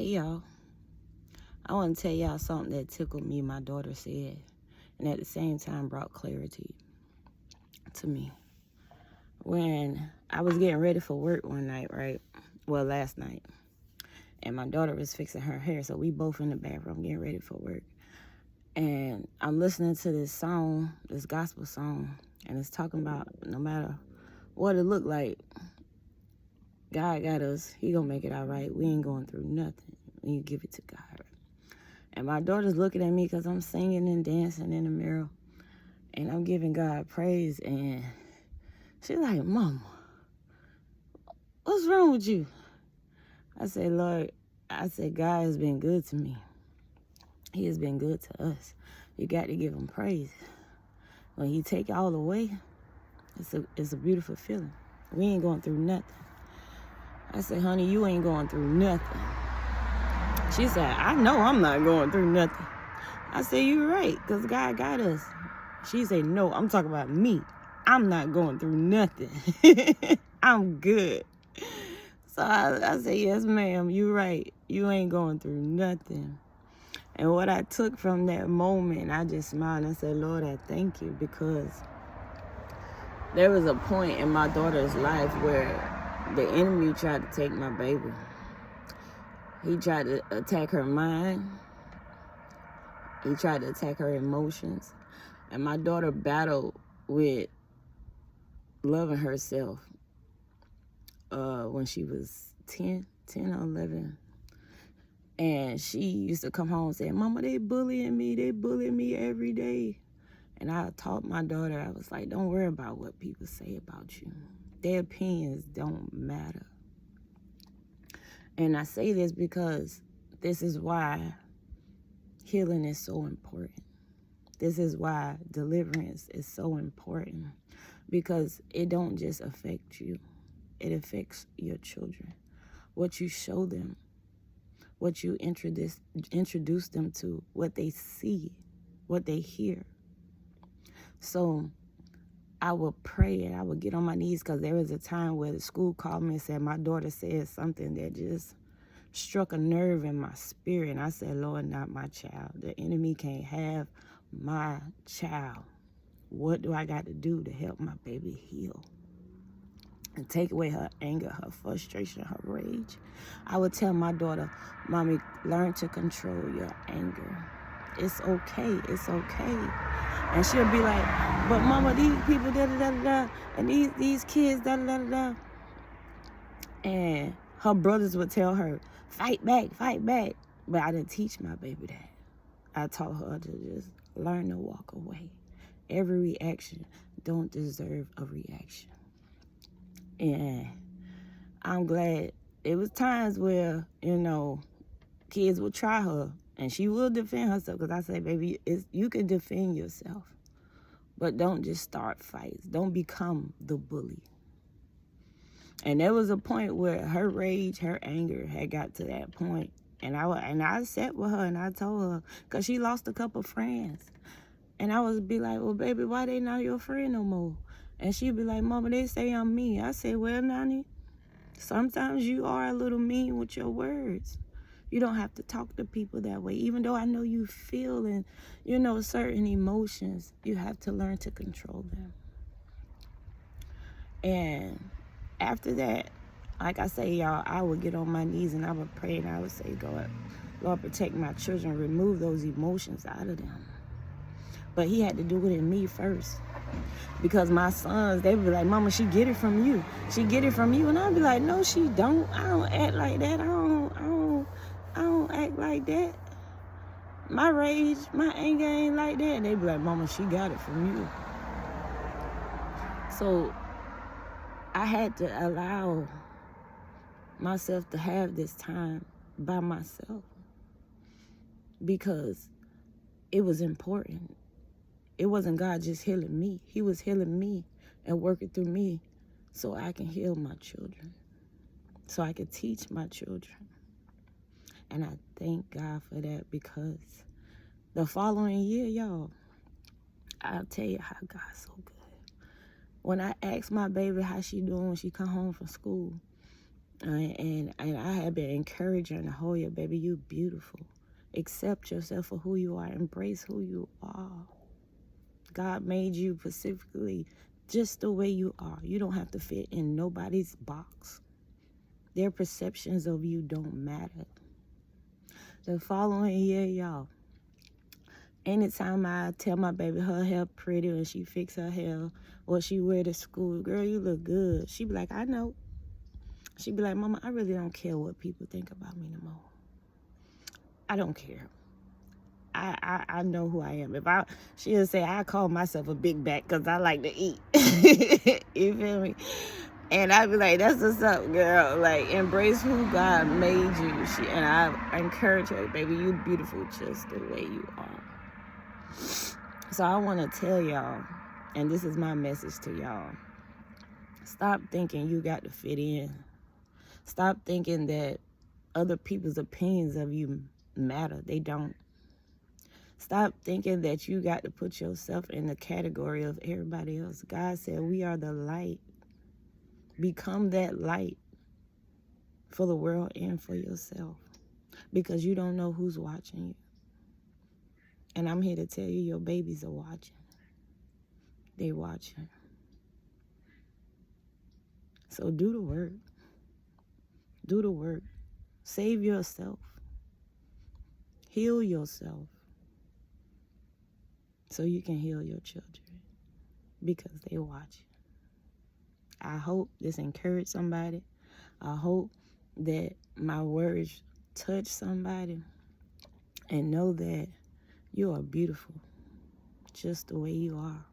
Hey y'all, I want to tell y'all something that tickled me, my daughter said, and at the same time brought clarity to me. When I was getting ready for work one night, right? Well, last night, and my daughter was fixing her hair, so we both in the bathroom getting ready for work. And I'm listening to this song, this gospel song, and it's talking about no matter what it look like, God got us. He gonna make it all right. We ain't going through nothing when you give it to God. And my daughter's looking at me because I'm singing and dancing in the mirror. And I'm giving God praise. And she's like, Mama, what's wrong with you? I said, Lord, God has been good to me. He has been good to us. You got to give him praise. When he take all away, it's a beautiful feeling. We ain't going through nothing. I said, honey, you ain't going through nothing. She said, I know I'm not going through nothing. I said, you're right, because God got us. She said, no, I'm talking about me. I'm not going through nothing. I'm good. So I said, yes, ma'am, you're right. You ain't going through nothing. And what I took from that moment, I just smiled and I said, Lord, I thank you, because there was a point in my daughter's life where the enemy tried to take my baby. He tried to attack her mind. He tried to attack her emotions. And my daughter battled with loving herself when she was 10 or 11. And she used to come home and say, Mama, they bullying me. They bully me every day. And I taught my daughter, I was like, don't worry about what people say about you. Their opinions don't matter. And I say this because this is why healing is so important. This is why deliverance is so important, because it don't just affect you. It affects your children. What you show them, what you introduce them to, what they see, what they hear. So I would pray and I would get on my knees, because there was a time where the school called me and said my daughter said something that just struck a nerve in my spirit. And I said, Lord, not my child. The enemy can't have my child. What do I got to do to help my baby heal and take away her anger, her frustration, her rage? I would tell my daughter, Mommy, learn to control your anger. It's okay. It's okay. And she'll be like, but Mama, these people, da-da-da-da-da, and these kids, da-da-da-da-da. And her brothers would tell her, fight back, fight back. But I didn't teach my baby that. I taught her to just learn to walk away. Every reaction don't deserve a reaction. And I'm glad there was times where, kids would try her and she will defend herself, because I say, baby, you can defend yourself, but don't just start fights. Don't become the bully. And there was a point where her rage, her anger had got to that point. And I sat with her and I told her, because she lost a couple friends. And I would be like, well, baby, why they not your friend no more? And she'd be like, Mama, they say I'm mean. I said, well, Nani, sometimes you are a little mean with your words. You don't have to talk to people that way. Even though I know you feel and, certain emotions, you have to learn to control them. And after that, like I say, y'all, I would get on my knees and I would pray and I would say, God, Lord, protect my children. Remove those emotions out of them. But he had to do it in me first. Because my sons, they would be like, Mama, she get it from you. She get it from you. And I'd be like, no, she don't. I don't act like that. I don't act like that. My rage, my anger ain't like that. And they'd be like, Mama, she got it from you. So I had to allow myself to have this time by myself, because it was important. It wasn't God just healing me. He was healing me and working through me so I can heal my children, so I can teach my children. And I thank God for that, because the following year, y'all, I'll tell you how God's so good. When I asked my baby how she doing when she come home from school, And I have been encouraging Hoya, baby, you beautiful. Accept yourself for who you are. Embrace who you are. God made you specifically just the way you are. You don't have to fit in nobody's box. Their perceptions of you don't matter. The following year, y'all, anytime I tell my baby her hair pretty and she fix her hair or she wear to school, girl, you look good. She be like, I know. She be like, Mama, I really don't care what people think about me no more. I don't care. I know who I am. She'll say, I call myself a big back because I like to eat. You feel me? And I be like, that's what's up, girl. Like, embrace who God made you. And I encourage her, baby, you beautiful just the way you are. So I want to tell y'all, and this is my message to y'all, stop thinking you got to fit in. Stop thinking that other people's opinions of you matter. They don't. Stop thinking that you got to put yourself in the category of everybody else. God said we are the light. Become that light for the world and for yourself, because you don't know who's watching you. And I'm here to tell you, your babies are watching. They watching. So do the work. Do the work. Save yourself. Heal yourself so you can heal your children, because they watch. I hope this encouraged somebody. I hope that my words touch somebody, and know that you are beautiful just the way you are.